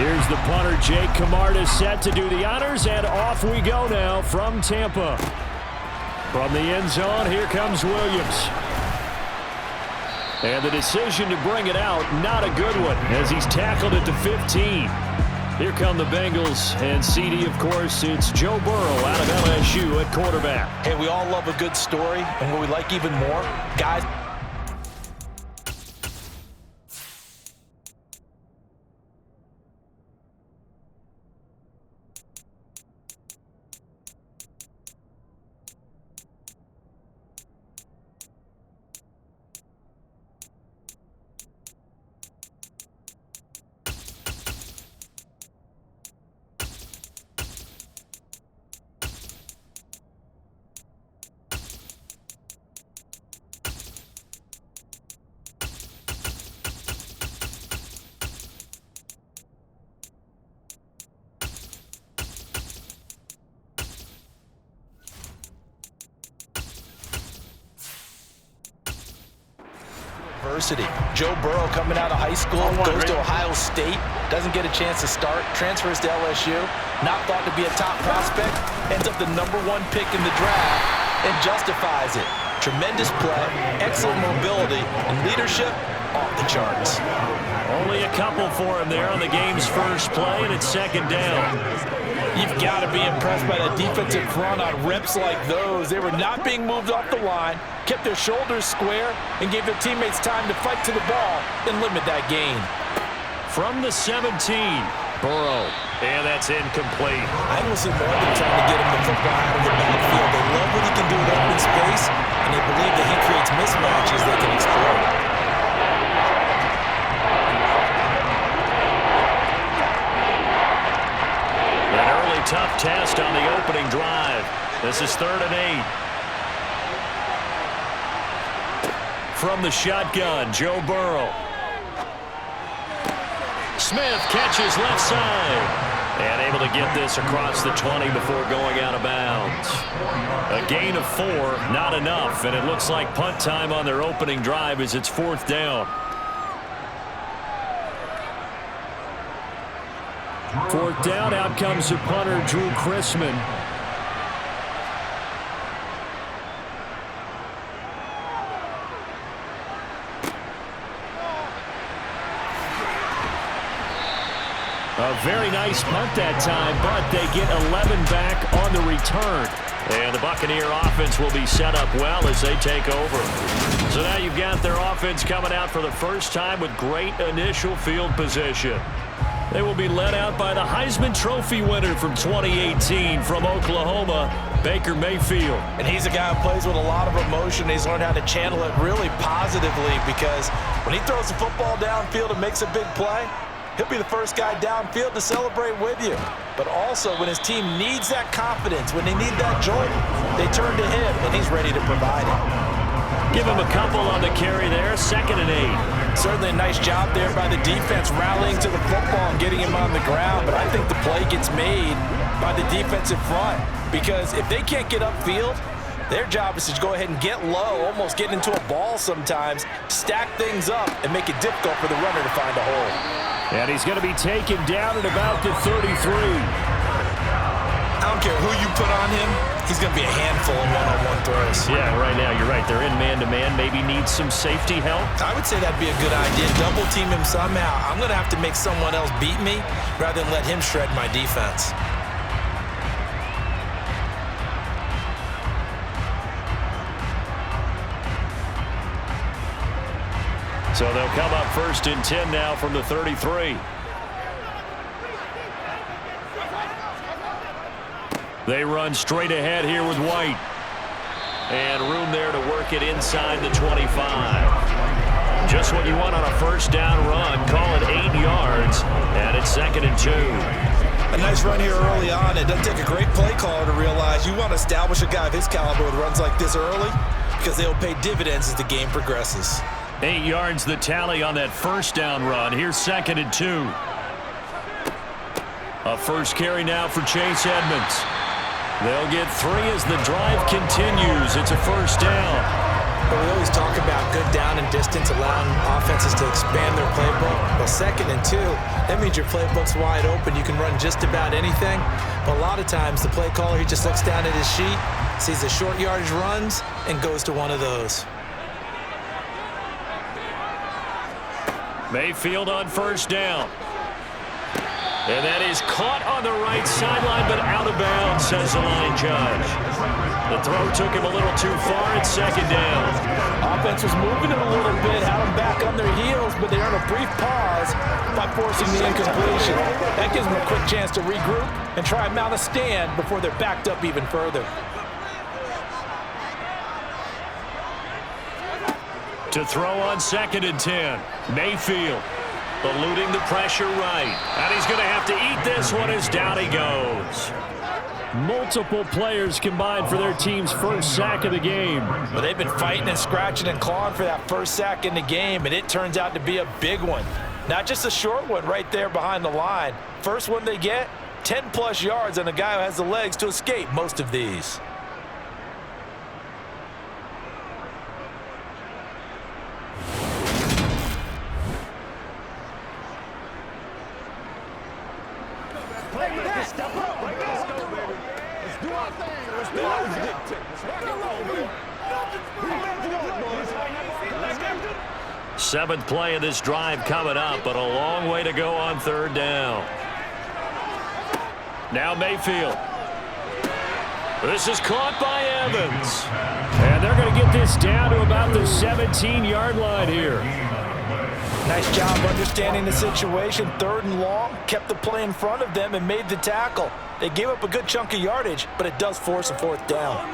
Here's the punter, Jake Camarda, set to do the honors, and off we go now from Tampa. From the end zone, here comes Williams. And the decision to bring it out, not a good one, as he's tackled at the 15. Here come the Bengals, and CD, of course, it's Joe Burrow out of LSU at quarterback. Hey, we all love a good story, and what we like even more, guys. Joe Burrow coming out of high school, goes to Ohio State, doesn't get a chance to start, transfers to LSU, not thought to be a top prospect, ends up the #1 pick in the draft, and justifies it. Tremendous play, excellent mobility, and leadership off the charts. Only a couple for him there on the game's first play, and it's second down. You've got to be impressed by the defensive front on reps like those. They were not being moved off the line, kept their shoulders square, and gave their teammates time to fight to the ball and limit that gain. From the 17, Burrow, and that's incomplete. I don't see more than trying to get him the football out of the backfield. They love what he can do in open space, and they believe that he creates mismatches they can exploit. Tough test on the opening drive. This is 3rd and 8. From the shotgun, Joe Burrow. Smith catches left side. And able to get this across the 20 before going out of bounds. A gain of 4, not enough. And it looks like punt time on their opening drive as it's 4th down. 4th down, out comes the punter, Drew Chrisman. A very nice punt that time, but they get 11 back on the return. And the Buccaneer offense will be set up well as they take over. So now you've got their offense coming out for the first time with great initial field position. They will be led out by the Heisman Trophy winner from 2018 from Oklahoma, Baker Mayfield. And he's a guy who plays with a lot of emotion. He's learned how to channel it really positively because when he throws the football downfield and makes a big play, he'll be the first guy downfield to celebrate with you. But also when his team needs that confidence, when they need that jolt, they turn to him, and he's ready to provide it. Give him a couple on the carry there, 2nd and 8. Certainly a nice job there by the defense rallying to the football and getting him on the ground, but I think the play gets made by the defensive front because if they can't get upfield, their job is to go ahead and get low, almost get into a ball sometimes, stack things up, and make it difficult for the runner to find a hole. And he's going to be taken down at about the 33. I don't care who you put on him, he's going to be a handful in one-on-one throws. Yeah, right now you're right. They're in man-to-man. Maybe needs some safety help. I would say that'd be a good idea. Double team him somehow. I'm going to have to make someone else beat me rather than let him shred my defense. So they'll come up 1st and 10 now from the 33. They run straight ahead here with White. And room there to work it inside the 25. Just what you want on a first down run. Call it 8 yards. And it's 2nd and 2. A nice run here early on. It doesn't take a great play caller to realize you want to establish a guy of his caliber with runs like this early because they'll pay dividends as the game progresses. 8 yards the tally on that first down run. Here's 2nd and 2. A first carry now for Chase Edmonds. They'll get 3 as the drive continues. It's a first down. But we always talk about good down and distance, allowing offenses to expand their playbook. Well, 2nd and 2, that means your playbook's wide open. You can run just about anything. But a lot of times, the play caller, he just looks down at his sheet, sees the short yardage runs, and goes to one of those. Mayfield on 1st down. And that is caught on the right sideline, but out of bounds, says the line judge. The throw took him a little too far at 2nd down. Offense was moving it a little bit, had them back on their heels, but they earned a brief pause by forcing the incompletion. That gives them a quick chance to regroup and try and mount a stand before they're backed up even further. To throw on 2nd and 10. Mayfield eluding the pressure right. And he's going to have to eat this one as down he goes. Multiple players combined for their team's first sack of the game. Well, they've been fighting and scratching and clawing for that first sack in the game, and it turns out to be a big one. Not just a short one right there behind the line. First one they get, 10-plus yards on a guy who has the legs to escape most of these. Seventh play of this drive coming up, but a long way to go on 3rd down. Now Mayfield. This is caught by Evans. And they're going to get this down to about the 17-yard line here. Nice job understanding the situation. 3rd and long, kept the play in front of them and made the tackle. They gave up a good chunk of yardage, but it does force a 4th down.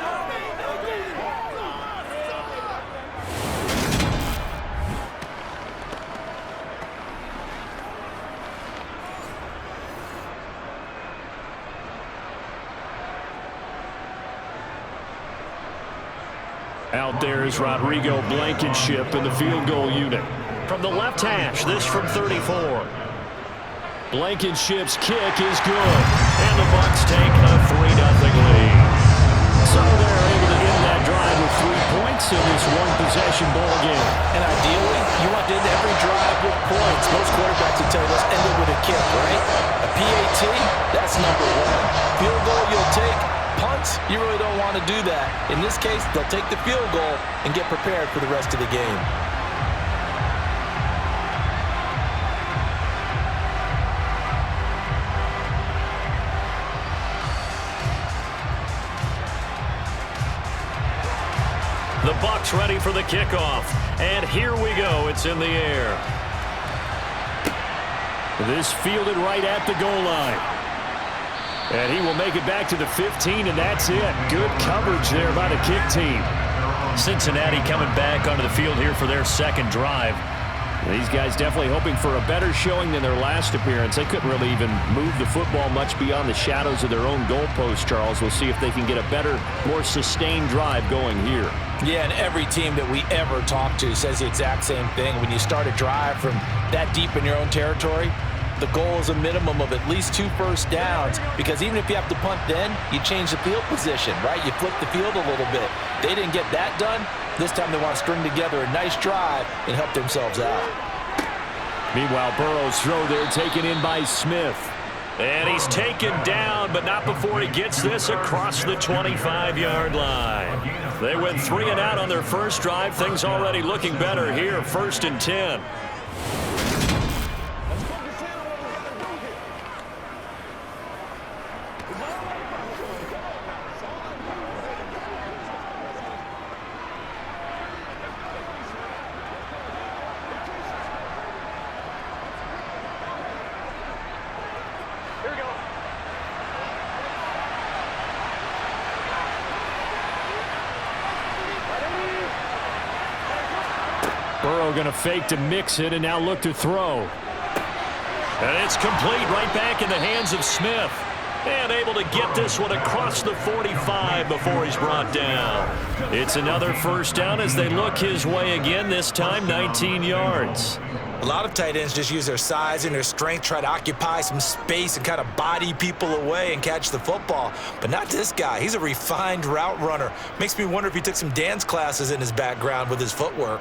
Out there is Rodrigo Blankenship in the field goal unit. From the left hash, this from 34. Blankenship's kick is good. And the Bucs take a 3-0 lead. So they're able to end that drive with 3 points in this one-possession ball game. And ideally, you want to end every drive with points. Most quarterbacks will tell you, let's end it with a kick, right? A PAT, that's number 1. Field goal you'll take. Punts, you really don't want to do that. In this case, they'll take the field goal and get prepared for the rest of the game. The Bucs ready for the kickoff. And here we go. It's in the air. This fielded right at the goal line. And he will make it back to the 15, and that's it. Good coverage there by the kick team. Cincinnati coming back onto the field here for their 2nd drive. These guys definitely hoping for a better showing than their last appearance. They couldn't really even move the football much beyond the shadows of their own goalpost, Charles. We'll see if they can get a better, more sustained drive going here. Yeah, and every team that we ever talk to says the exact same thing. When you start a drive from that deep in your own territory, the goal is a minimum of at least 2 first downs, because even if you have to punt then, you change the field position, right? You flip the field a little bit. They didn't get that done. This time they want to string together a nice drive and help themselves out. Meanwhile, Burrow's throw there taken in by Smith. And he's taken down, but not before he gets this across the 25-yard line. They went 3 and out on their first drive. Things already looking better here, 1st and 10. Burrow going to fake to mix it and now look to throw. And it's complete right back in the hands of Smith. And able to get this one across the 45 before he's brought down. It's another first down as they look his way again, this time 19 yards. A lot of tight ends just use their size and their strength, try to occupy some space and kind of body people away and catch the football. But not this guy. He's a refined route runner. Makes me wonder if he took some dance classes in his background with his footwork.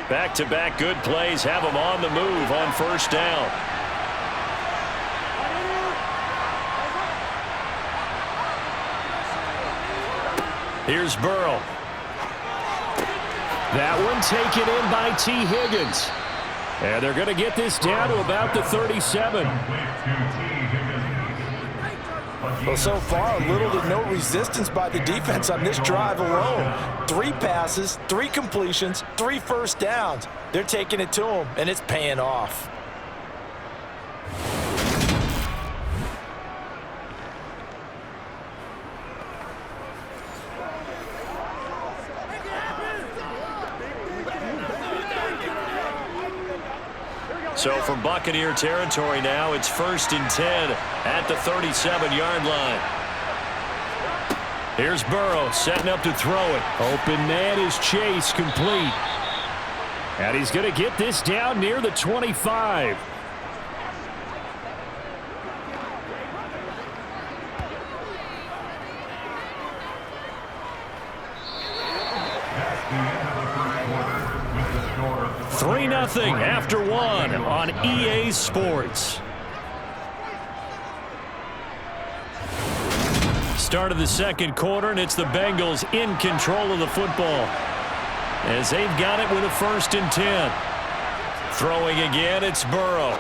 Back-to-back good plays have him on the move on first down. Here's Burrow. That one taken in by T. Higgins. And they're going to get this down to about the 37. Well, so far, little to no resistance by the defense on this drive alone. 3 passes, 3 completions, 3 first downs. They're taking it to him, and it's paying off. So from Buccaneer territory now, it's 1st and 10 at the 37-yard line. Here's Burrow setting up to throw it. Open man is Chase, complete. And he's going to get this down near the 25. Three 0 after 1 on EA Sports. Start of the second quarter, and it's the Bengals in control of the football as they've got it with a 1st and 10. Throwing again, it's Burrow.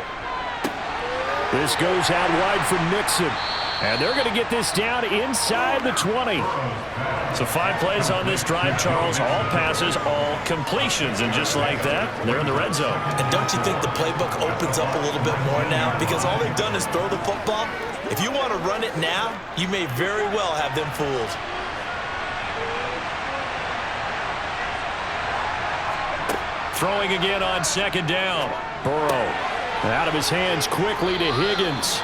This goes out wide for Mixon. And they're going to get this down inside the 20. So 5 plays on this drive, Charles. All passes, all completions. And just like that, they're in the red zone. And don't you think the playbook opens up a little bit more now? Because all they've done is throw the football. If you want to run it now, you may very well have them fooled. Throwing again on 2nd down. Burrow out of his hands quickly to Higgins.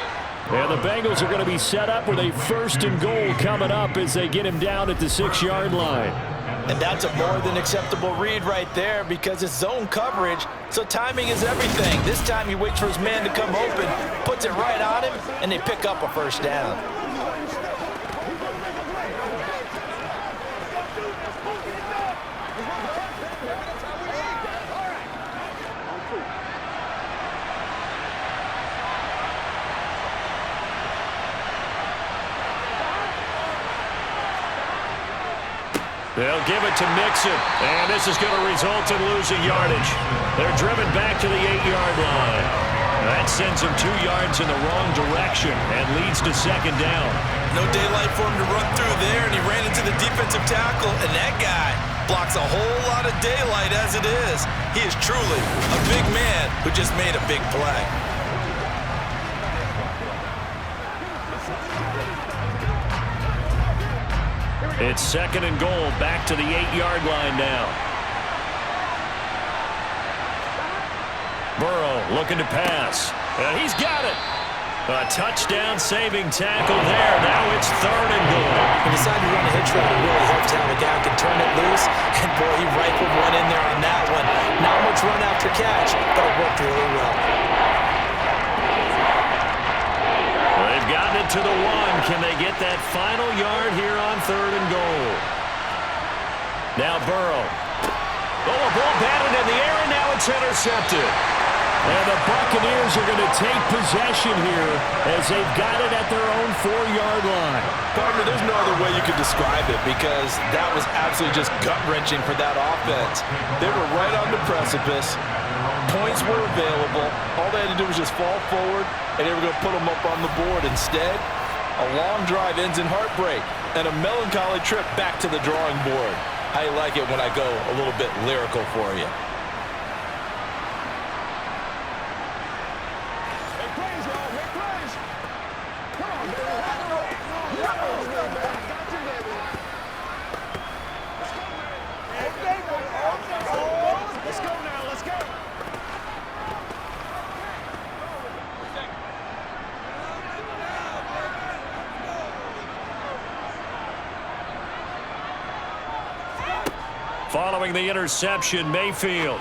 And the Bengals are going to be set up with a 1st and goal coming up as they get him down at the 6-yard line. And that's a more than acceptable read right there because it's zone coverage, so timing is everything. This time he waits for his man to come open, puts it right on him, and they pick up a 1st down. They'll give it to Mixon, and this is going to result in losing yardage. They're driven back to the 8-yard line. That sends him 2 yards in the wrong direction and leads to 2nd down. No daylight for him to run through there, and he ran into the defensive tackle, and that guy blocks a whole lot of daylight as it is. He is truly a big man who just made a big play. It's 2nd and goal, back to the 8-yard line now. Burrow looking to pass. And he's got it. A touchdown-saving tackle there. Now it's 3rd and goal. He decided to run a hitch route. It really helps to have a guy who can turn it loose. And, boy, he rifled one in there on that one. Not much run after catch, but it worked really well. They've gotten it to the 1. Can they get that final yard here on 3rd and goal? Now Burrow. Oh, a ball batted in the air, and now it's intercepted. And the Buccaneers are going to take possession here as they've got it at their own 4-yard line. Partner, there's no other way you could describe it because that was absolutely just gut-wrenching for that offense. They were right on the precipice. Points were available. All they had to do was just fall forward, and they were going to put them up on the board. Instead, a long drive ends in heartbreak and a melancholy trip back to the drawing board. I like it when I go a little bit lyrical for you. Following the interception, Mayfield.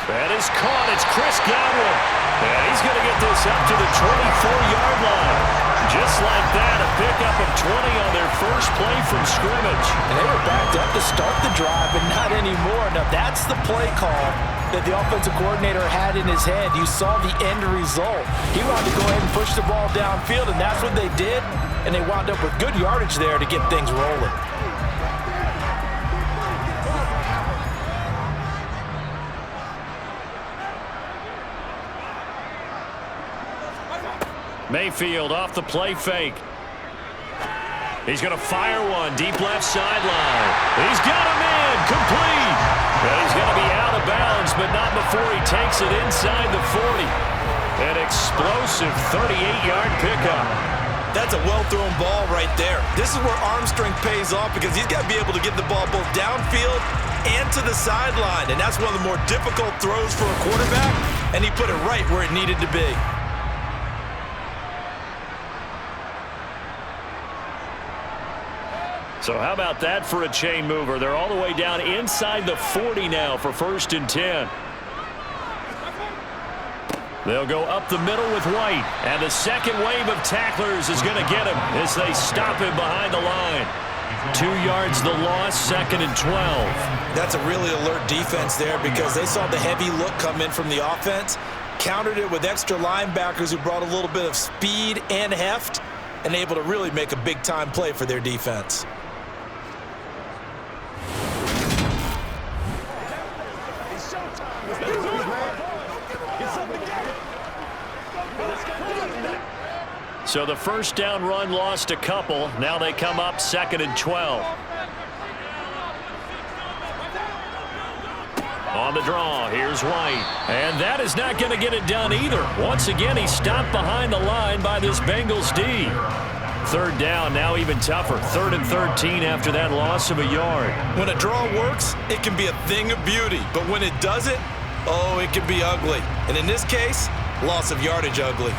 That is caught. It's Chris Godwin. And he's going to get this up to the 24-yard line. Just like that, a pickup of 20 on their first play from scrimmage. And they were backed up to start the drive, but not anymore. Now, that's the play call that the offensive coordinator had in his head. You saw the end result. He wanted to go ahead and push the ball downfield, and that's what they did. And they wound up with good yardage there to get things rolling. Mayfield off the play fake. He's going to fire one deep left sideline. He's got him in, complete. And he's going to be out of bounds, but not before he takes it inside the 40. An explosive 38-yard pickup. That's a well-thrown ball right there. This is where arm strength pays off because he's got to be able to get the ball both downfield and to the sideline. And that's one of the more difficult throws for a quarterback, and he put it right where it needed to be. So how about that for a chain mover? They're all the way down inside the 40 now for 1st and 10. They'll go up the middle with White. And the second wave of tacklers is going to get him as they stop him behind the line. 2 yards the loss, 2nd and 12. That's a really alert defense there because they saw the heavy look come in from the offense, countered it with extra linebackers who brought a little bit of speed and heft, and able to really make a big-time play for their defense. So the first down run lost a couple. Now they come up 2nd and 12. On the draw, here's White. And that is not going to get it done either. Once again, he stopped behind the line by this Bengals D. 3rd down, now even tougher. 3rd and 13 after that loss of a yard. When a draw works, it can be a thing of beauty. But when it doesn't, oh, it can be ugly. And in this case, loss of yardage ugly.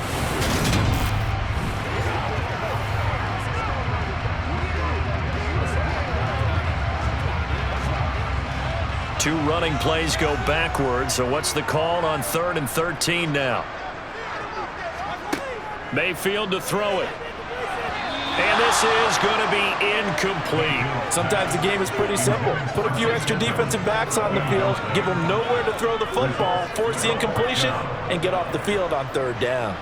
Two running plays go backwards, so what's the call on 3rd and 13 now? Mayfield to throw it. And this is going to be incomplete. Sometimes the game is pretty simple. Put a few extra defensive backs on the field, give them nowhere to throw the football, force the incompletion, and get off the field on 3rd down.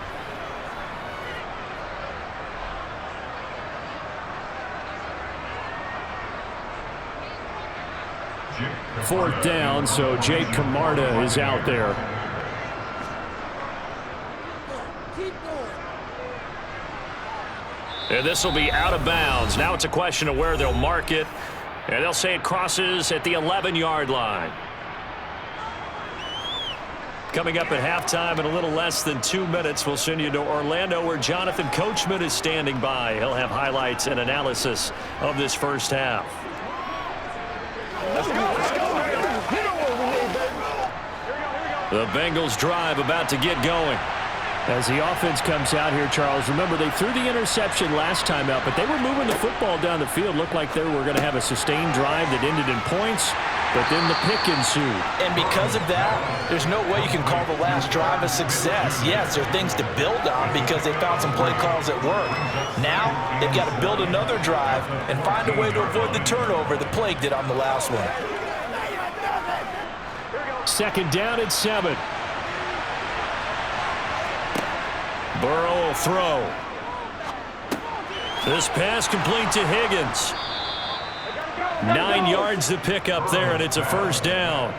Fourth down, so Jake Camarda is out there. And this will be out of bounds. Now it's a question of where they'll mark it. And they'll say it crosses at the 11-yard line. Coming up at halftime in a little less than 2 minutes, we'll send you to Orlando where Jonathan Coachman is standing by. He'll have highlights and analysis of this first half. Let's go, let's go. The Bengals drive about to get going. As the offense comes out here, Charles, remember they threw the interception last time out, but they were moving the football down the field. Looked like they were going to have a sustained drive that ended in points, but then the pick ensued. And because of that, there's no way you can call the last drive a success. Yes, there are things to build on because they found some play calls that work. Now, they've got to build another drive and find a way to avoid the turnover that plagued it on the last one. 2nd down at 7. Burrow will throw. This pass complete to Higgins. 9 yards to pick up there, and it's a first down.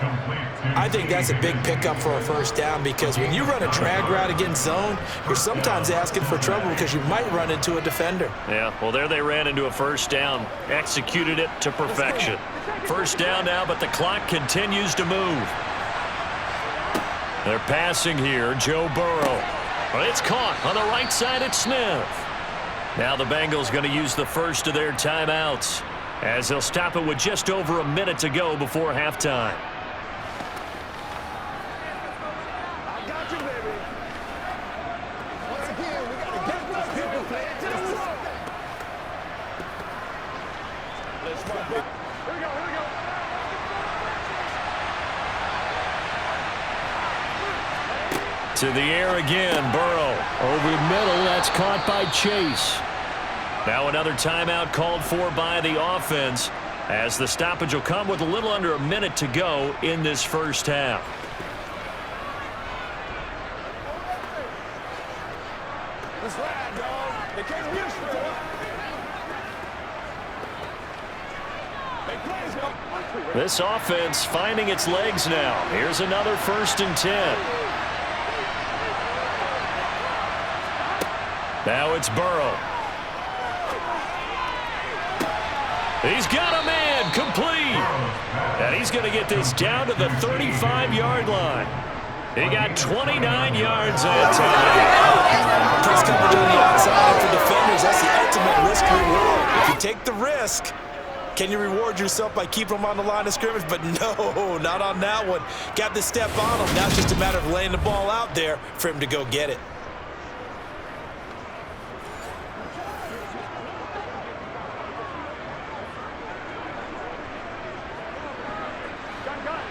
I think that's a big pickup for a first down because when you run a drag route against zone, you're sometimes asking for trouble because you might run into a defender. Yeah, well, there they ran into a first down. Executed it to perfection. First down now, but the clock continues to move. They're passing here, Joe Burrow. Well, it's caught on the right side at Smith. Now the Bengals going to use the first of their timeouts as they'll stop it with just over a minute to go before halftime. I got you, baby. Once again, we got to get those people playing to the front. Let's run. Here we go, here we go. To the air again, Burrow. Over the middle, that's caught by Chase. Now another timeout called for by the offense, as the stoppage will come with a little under a minute to go in this first half. This offense finding its legs now. Here's another 1st and 10. Now it's Burrow. He's got a man, complete. And he's going to get this down to the 35-yard line. He got 29 yards that time. Press coverage on the outside for defenders. That's the ultimate risk reward. If you take the risk, can you reward yourself by keeping them on the line of scrimmage? But no, not on that one. Got to step on him. Now it's just a matter of laying the ball out there for him to go get it.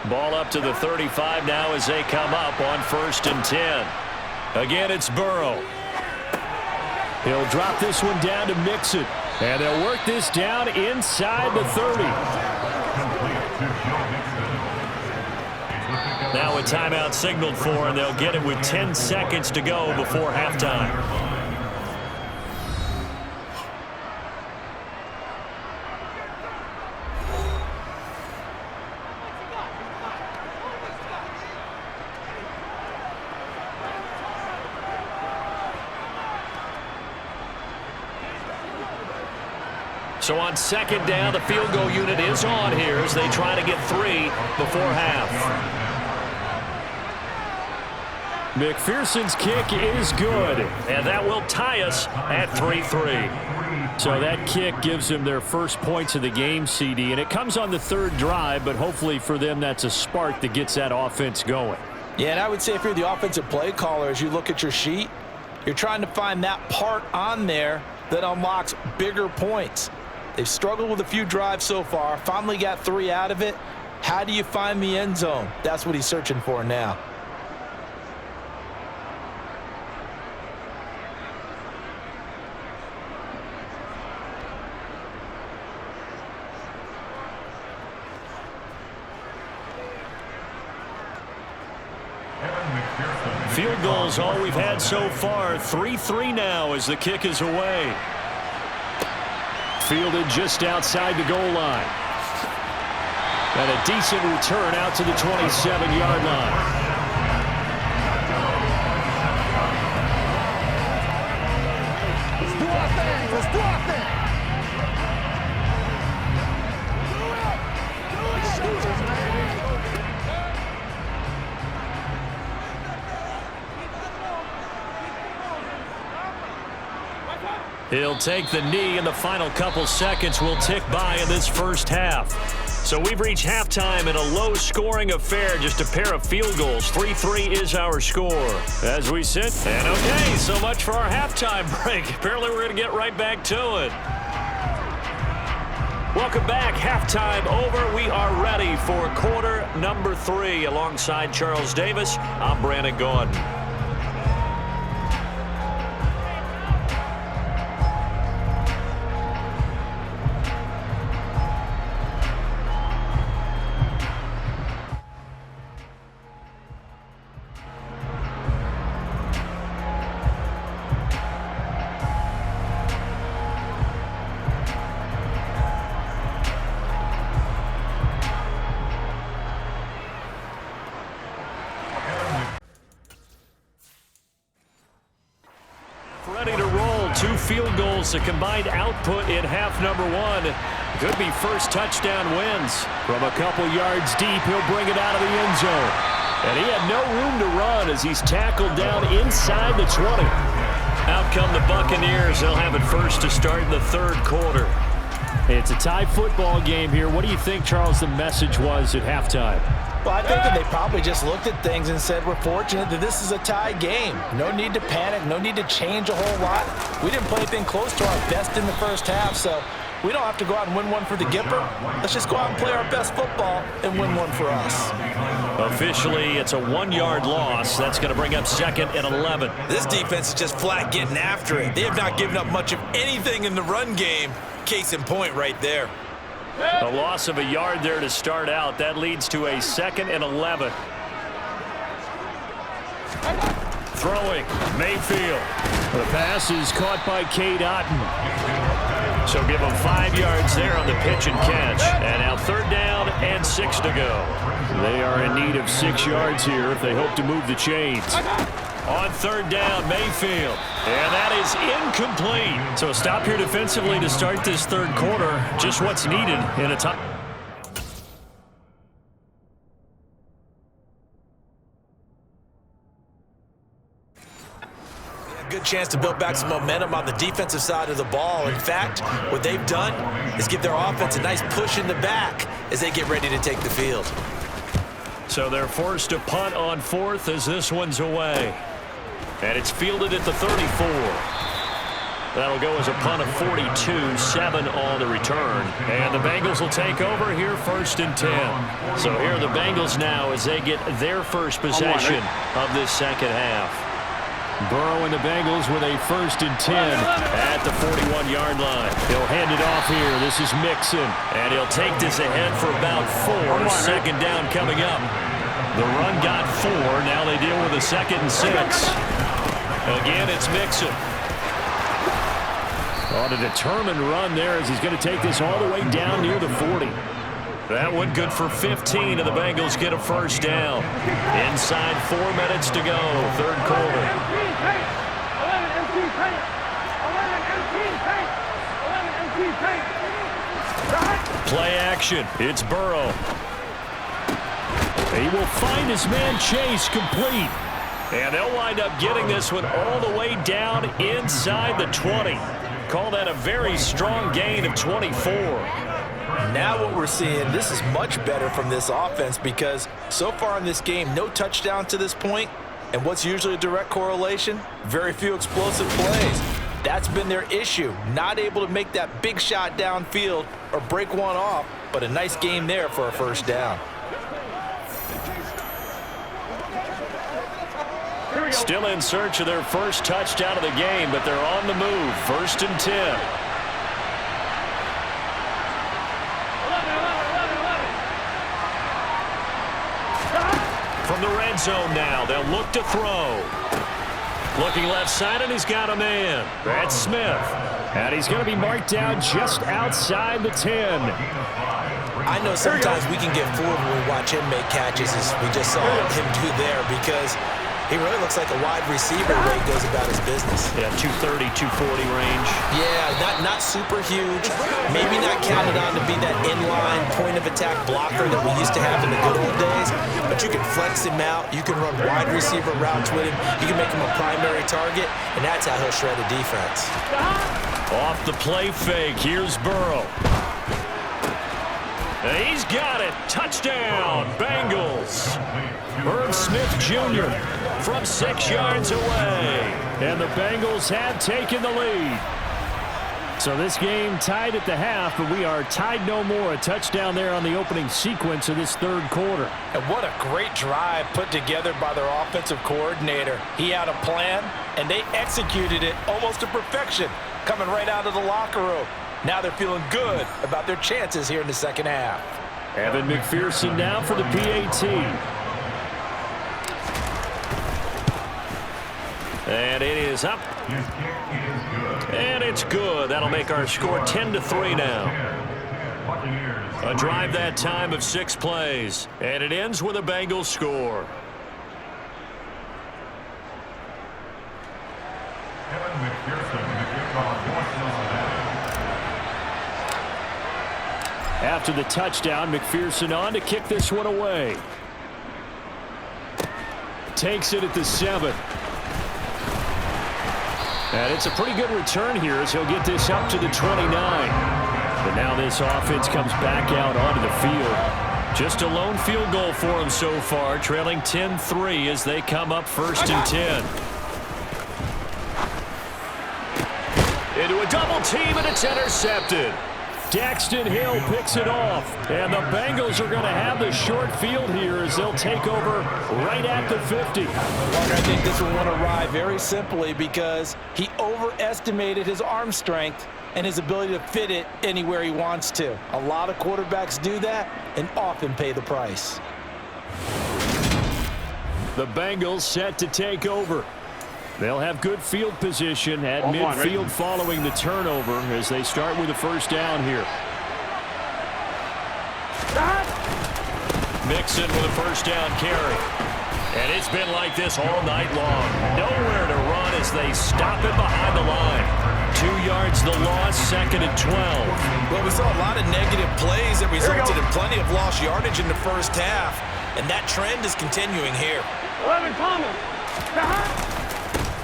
Ball up to the 35 now as they come up on 1st and 10. Again, it's Burrow. He'll drop this one down to Mixon. And they'll work this down inside the 30. Now a timeout signaled for, and they'll get it with 10 seconds to go before halftime. So on 2nd down, the field goal unit is on here as they try to get 3 before half. McPherson's kick is good. And that will tie us at 3-3. So that kick gives them their first points of the game, CD. And it comes on the 3rd drive, but hopefully for them that's a spark that gets that offense going. Yeah, and I would say if you're the offensive play caller, as you look at your sheet, you're trying to find that part on there that unlocks bigger points. They've struggled with a few drives so far. Finally got 3 out of it. How do you find the end zone? That's what he's searching for now. Field goals all we've had so far. 3-3 now as the kick is away. Fielded just outside the goal line. And a decent return out to the 27-yard line. Let's do our thing. Let's do our thing. Excuses, man. He'll take the knee, and the final couple seconds will tick by in this first half. So we've reached halftime in a low-scoring affair, just a pair of field goals. 3-3 is our score as we sit. And okay, so much for our halftime break. Apparently we're going to get right back to it. Welcome back. Halftime over. We are ready for quarter number 3. Alongside Charles Davis, I'm Brandon Gaudin. Ready to roll. 2 field goals, the combined output in half number 1. Could be first touchdown wins. From a couple yards deep, he'll bring it out of the end zone. And he had no room to run as he's tackled down inside the 20. Out come the Buccaneers. They'll have it first to start in the 3rd quarter. It's a tie football game here. What do you think, Charles, the message was at halftime? Well, I think that they probably just looked at things and said, we're fortunate that this is a tie game. No need to panic. No need to change a whole lot. We didn't play anything close to our best in the first half, so we don't have to go out and win one for the Gipper. Let's just go out and play our best football and win one for us. Officially, it's a 1-yard loss. That's going to bring up 2nd and 11. This defense is just flat getting after it. They have not given up much of anything in the run game. Case in point right there. A loss of a yard there to start out. That leads to a 2nd and 11. Throwing, Mayfield. The pass is caught by Cade Otton. So give them 5 yards there on the pitch and catch. And now 3rd down and 6 to go. They are in need of 6 yards here if they hope to move the chains. On 3rd down, Mayfield. And that is incomplete. So a stop here defensively to start this 3rd quarter. Just what's needed in a time. Good chance to build back some momentum on the defensive side of the ball. In fact, what they've done is give their offense a nice push in the back as they get ready to take the field. So they're forced to punt on 4th as this one's away. And it's fielded at the 34. That'll go as a punt of 42, 7 on the return. And the Bengals will take over here 1st and 10. So here are the Bengals now as they get their first possession of this 2nd half. Burrow and the Bengals with a 1st and 10 at the 41-yard line. He'll hand it off here. This is Mixon. And he'll take this ahead for about 4. 2nd down coming up. The run got 4. Now they deal with a 2nd and 6. Again, it's Mixon. On a determined run there as he's going to take this all the way down near the 40. That one good for 15, and the Bengals get a 1st down. Inside 4 minutes to go, 3rd quarter. Play action. It's Burrow. He will find his man Chase complete. And they'll wind up getting this one all the way down inside the 20. Call that a very strong gain of 24. Now what we're seeing, this is much better from this offense because so far in this game, no touchdown to this point. And what's usually a direct correlation? Very few explosive plays. That's been their issue. Not able to make that big shot downfield or break one off, but a nice game there for a 1st down. Still in search of their first touchdown of the game, but they're on the move. 1st and 10. From the red zone now, they'll look to throw. Looking left side, and he's got a man. That's Smith. And he's going to be marked down just outside the 10. I know sometimes we can get fooled when we watch him make catches, as we just saw him do there, because he really looks like a wide receiver the way he goes about his business. Yeah, 230, 240 range. Yeah, not super huge. Maybe not counted on to be that inline point-of-attack blocker that we used to have in the good old days. But you can flex him out. You can run wide receiver routes with him. You can make him a primary target, and that's how he'll shred a defense. Off the play fake, here's Burrow. He's got it. Touchdown, Bengals. Irv Smith Jr. from 6 yards away. And the Bengals have taken the lead. So this game tied at the half, but we are tied no more. A touchdown there on the opening sequence of this 3rd quarter. And what a great drive put together by their offensive coordinator. He had a plan, and they executed it almost to perfection, coming right out of the locker room. Now they're feeling good about their chances here in the 2nd half. Evan McPherson now for the PAT. And it is up. And it's good. That'll make our score 10-3 now. A drive that time of 6 plays. And it ends with a Bengals score. After the touchdown, McPherson on to kick this one away. Takes it at the 7. And it's a pretty good return here as he'll get this up to the 29. But now this offense comes back out onto the field. Just a lone field goal for him so far, trailing 10-3 as they come up 1st and 10. Into a double team, and it's intercepted. Daxton Hill picks it off. And the Bengals are going to have the short field here as they'll take over right at the 50. Walker, I think this will want to ride very simply because he overestimated his arm strength and his ability to fit it anywhere he wants to. A lot of quarterbacks do that and often pay the price. The Bengals set to take over. They'll have good field position at midfield following the turnover as they start with a first down here. Mixon with a first down carry. And it's been like this all night long. Nowhere to run as they stop it behind the line. 2 yards the loss, 2nd and 12. Well, we saw a lot of negative plays that resulted in plenty of lost yardage in the first half, and that trend is continuing here. 11 Palmer.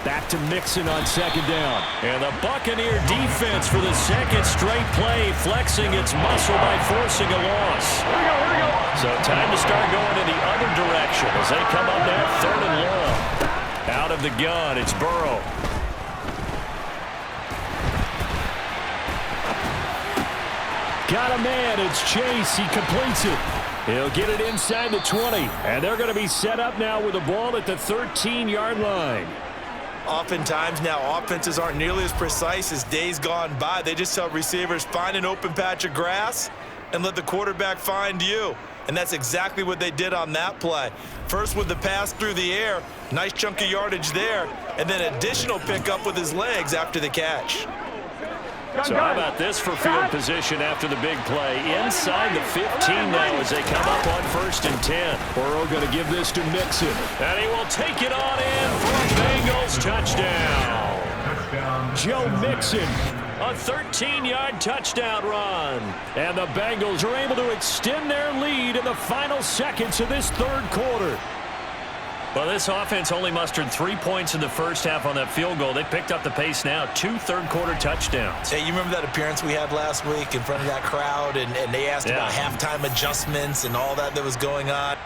Back to Mixon on 2nd down. And the Buccaneer defense for the second straight play, flexing its muscle by forcing a loss. Here we go. So time to start going in the other direction as they come up now 3rd and long. Out of the gun, it's Burrow. Got a man, it's Chase, he completes it. He'll get it inside the 20, and they're going to be set up now with the ball at the 13-yard line. Oftentimes now, offenses aren't nearly as precise as days gone by. They just tell receivers, find an open patch of grass and let the quarterback find you. And that's exactly what they did on that play. First with the pass through the air, nice chunk of yardage there, and then additional pickup with his legs after the catch. So how about this for field position after the big play? Inside the 15 now as they come up on 1st and 10. Burrow going to give this to Mixon. And he will take it on in for a Bengals touchdown. Joe Mixon. A 13-yard touchdown run. And the Bengals are able to extend their lead in the final seconds of this 3rd quarter. Well, this offense only mustered 3 points in the first half on that field goal. They picked up the pace now. 2 third-quarter touchdowns. Hey, you remember that appearance we had last week in front of that crowd, and they asked about halftime adjustments and all that was going on?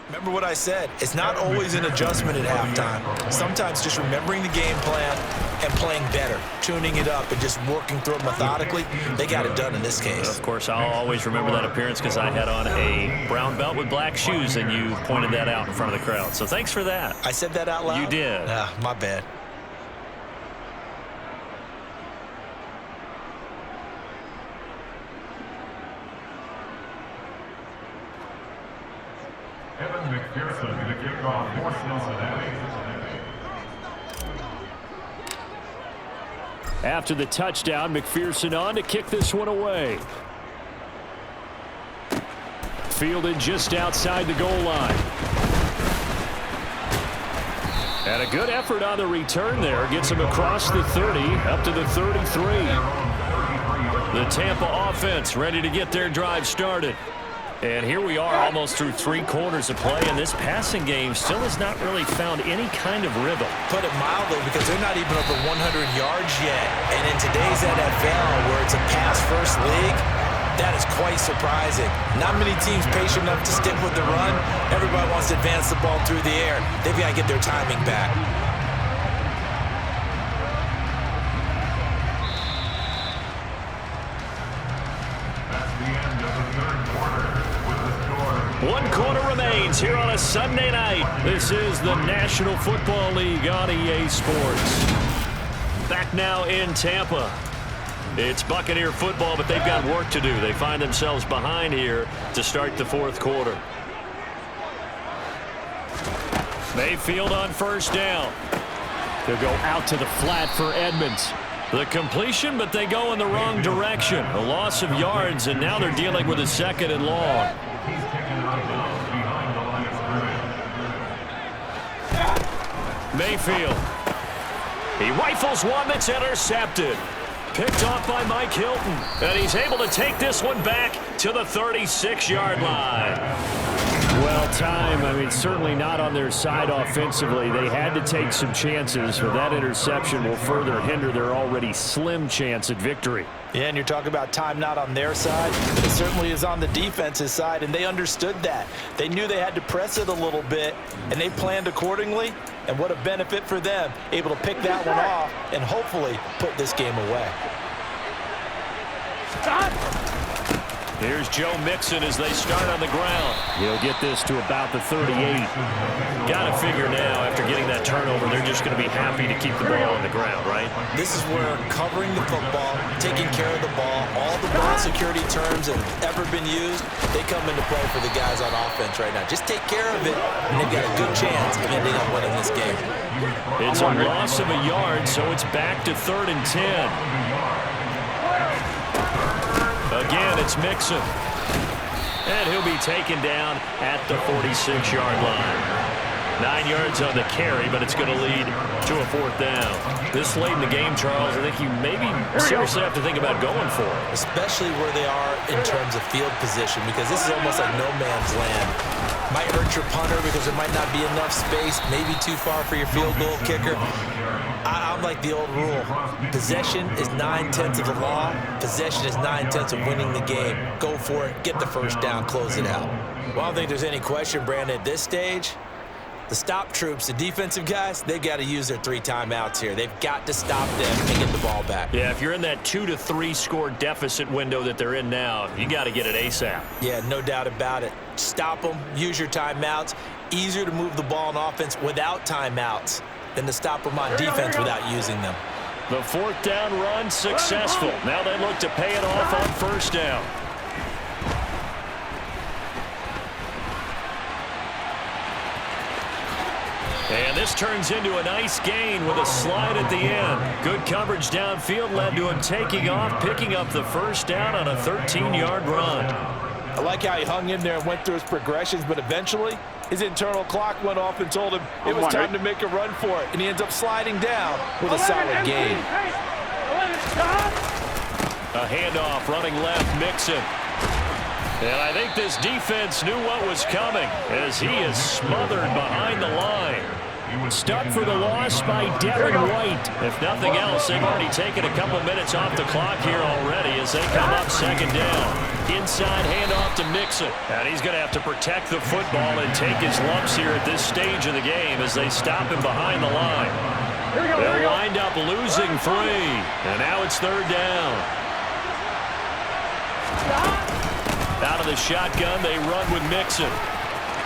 Remember what I said. It's not always an adjustment at halftime. Sometimes just remembering the game plan and playing better, tuning it up and just working through it methodically. They got it done in this case. Of course, I'll always remember that appearance because I had on a brown belt with black shoes, and you pointed that out in front of the crowd. So thanks for that. I said that out loud? You did. My bad. McPherson, the kickoff for Cincinnati. After the touchdown, McPherson on to kick this one away. Fielded just outside the goal line. And a good effort on the return there. Gets him across the 30, up to the 33. The Tampa offense ready to get their drive started. And here we are almost through 3 quarters of play, and this passing game still has not really found any kind of rhythm. Put it mildly, because they're not even over 100 yards yet. And in today's NFL, where it's a pass-first league, that is quite surprising. Not many teams patient enough to stick with the run. Everybody wants to advance the ball through the air. They've got to get their timing back. One quarter remains here on a Sunday night. This is the National Football League on EA Sports. Back now in Tampa. It's Buccaneer football, but they've got work to do. They find themselves behind here to start the 4th quarter. Mayfield on 1st down. They'll go out to the flat for Edmonds. The completion, but they go in the wrong direction. A loss of yards, and now they're dealing with a 2nd and long. Mayfield. He rifles one that's intercepted. Picked off by Mike Hilton. And he's able to take this one back to the 36-yard line. Well, time, I mean, certainly not on their side offensively. They had to take some chances, but that interception will further hinder their already slim chance at victory. Yeah, and you're talking about time not on their side. It certainly is on the defense's side, and they understood that. They knew they had to press it a little bit, and they planned accordingly. And what a benefit for them, able to pick that one off and hopefully put this game away. Here's Joe Mixon as they start on the ground. He'll get this to about the 38. Got to figure now, after getting that turnover, they're just going to be happy to keep the ball on the ground, right? This is where covering the football, taking care of the ball, all the ball security terms that have ever been used, they come into play for the guys on offense right now. Just take care of it, and they've got a good chance of ending up winning this game. It's a loss of a yard, so it's back to 3rd and 10. Again, it's Mixon. And he'll be taken down at the 46-yard line. 9 yards on the carry, but it's going to lead to a 4th down. This late in the game, Charles, I think you maybe seriously have to think about going for it. Especially where they are in terms of field position, because this is almost like no man's land. Might hurt your punter because there might not be enough space, maybe too far for your field goal kicker. I'm like the old rule. Possession is 9/10 of the law. Possession is 9/10 of winning the game. Go for it. Get the first down. Close it out. Well, I don't think there's any question, Brandon, at this stage. The stop troops, the defensive guys, they've got to use their 3 timeouts here. They've got to stop them and get the ball back. Yeah, if you're in that 2 to 3 score deficit window that they're in now, you got to get it ASAP. Yeah, no doubt about it. Stop them. Use your timeouts. Easier to move the ball on offense without timeouts than to stop them on defense without using them. The 4th down run successful. Now they look to pay it off on 1st down. And this turns into a nice gain with a slide at the end. Good coverage downfield led to him taking off, picking up the 1st down on a 13-yard run. I like how he hung in there and went through his progressions, but eventually his internal clock went off and told him it was time to make a run for it, and he ends up sliding down with a solid gain. A handoff, running left, Mixon. And I think this defense knew what was coming as he is smothered behind the line. Stuck for the loss by Devin White. If nothing else, they've already taken a couple minutes off the clock here already as they come up 2nd down. Inside handoff to Mixon. And he's going to have to protect the football and take his lumps here at this stage of the game as they stop him behind the line. They'll wind up losing 3. And now it's 3rd down. Out of the shotgun, they run with Mixon.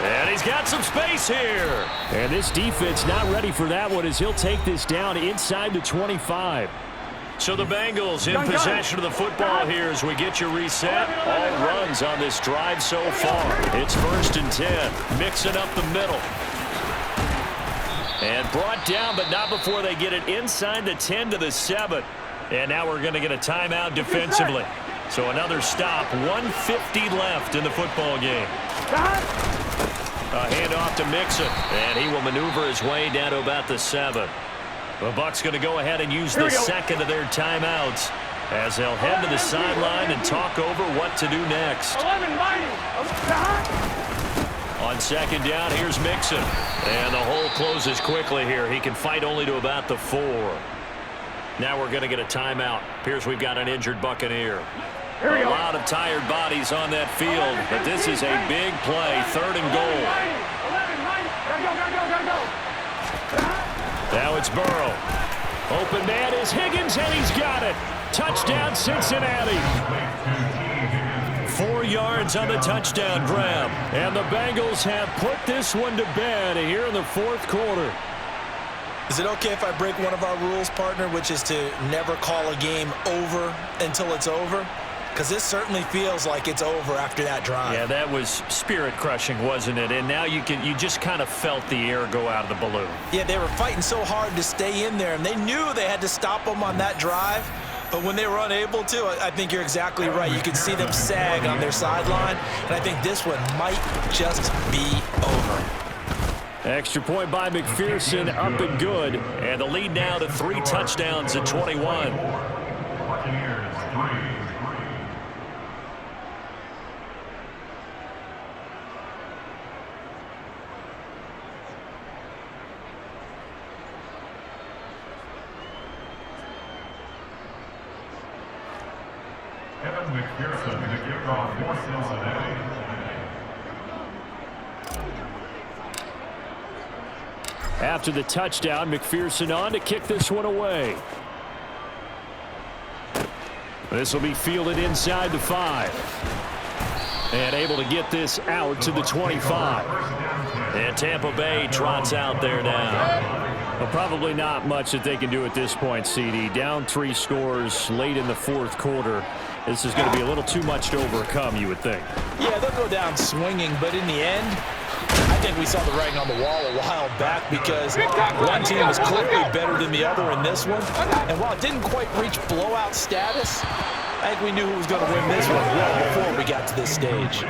And he's got some space here. And this defense not ready for that one as he'll take this down inside the 25. So the Bengals in possession of the football here as we get your reset. All runs on this drive so far. It's 1st and 10. Mixing up the middle. And brought down, but not before they get it inside the 10 to the 7. And now we're going to get a timeout defensively. So another stop, 1:50 left in the football game. A handoff to Mixon, and he will maneuver his way down to about the 7. The Bucs going to go ahead and use the 2nd of their timeouts as they'll head to the sideline and talk over what to do next. On 2nd down, here's Mixon. And the hole closes quickly here. He can fight only to about the 4. Now we're going to get a timeout. Appears we've got an injured Buccaneer. A lot of tired bodies on that field, but this is a big play, 3rd and goal. Now it's Burrow. Open man is Higgins, and he's got it. Touchdown, Cincinnati. 4 yards on the touchdown grab. And the Bengals have put this one to bed here in the 4th quarter. Is it okay if I break one of our rules, partner, which is to never call a game over until it's over? Because this certainly feels like it's over after that drive. Yeah, that was spirit-crushing, wasn't it? And now you just kind of felt the air go out of the balloon. Yeah, they were fighting so hard to stay in there, and they knew they had to stop them on that drive. But when they were unable to, I think you're exactly right. You could see them sag on their sideline, and I think this one might just be over. Extra point by McPherson, up and good. And the lead now to 3 touchdowns at 21. Buccaneers 3. McPherson to kick off for Cincinnati. After the touchdown, McPherson on to kick this one away. This will be fielded inside the 5. And able to get this out to the 25. And Tampa Bay trots out there now. Well, probably not much that they can do at this point, CD. Down 3 scores late in the 4th quarter. This is going to be a little too much to overcome, you would think. Yeah, they'll go down swinging, but in the end, I think we saw the writing on the wall a while back because one team was clearly better than the other in this one. And while it didn't quite reach blowout status, I think we knew who was going to win this one well before we got to this stage.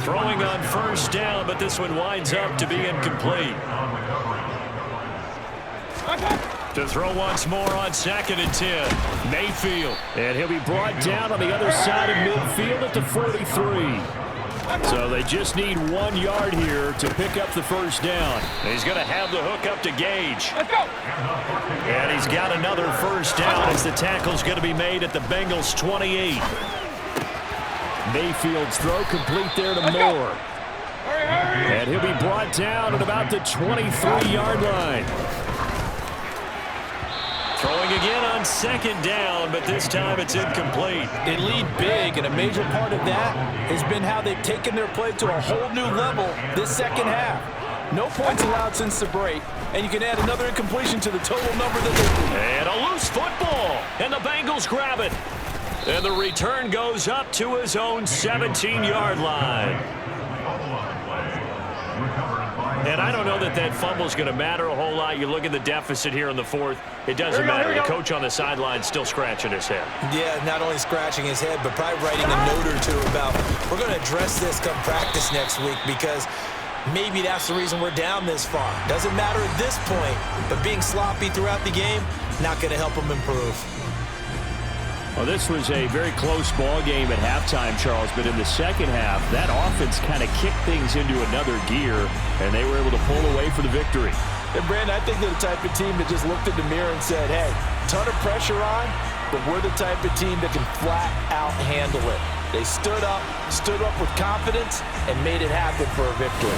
Throwing on first down, but this one winds up to be incomplete. To throw once more on 2nd and 10. Mayfield. And he'll be brought down on the other side of midfield at the 43. So they just need 1 yard here to pick up the first down. He's going to have the hook up to Gage. Let's go. And he's got another first down as the tackle's going to be made at the Bengals 28. Mayfield's throw complete there to Moore. And he'll be brought down at about the 23-yard line. Throwing again on 2nd down, but this time it's incomplete. They lead big, and a major part of that has been how they've taken their play to a whole new level this second half. No points allowed since the break, and you can add another incompletion to the total number that they... And a loose football, and the Bengals grab it. And the return goes up to his own 17-yard line. And I don't know that that fumble's going to matter a whole lot. You look at the deficit here in the 4th. It doesn't matter. The coach on the sideline still scratching his head. Yeah, not only scratching his head, but probably writing a note or two about we're going to address this come practice next week because maybe that's the reason we're down this far. Doesn't matter at this point, but being sloppy throughout the game, not going to help them improve. Well, this was a very close ball game at halftime, Charles, but in the second half, that offense kind of kicked things into another gear, and they were able to pull away for the victory. And, Brandon, I think they're the type of team that just looked in the mirror and said, hey, ton of pressure on, but we're the type of team that can flat out handle it. They stood up with confidence, and made it happen for a victory.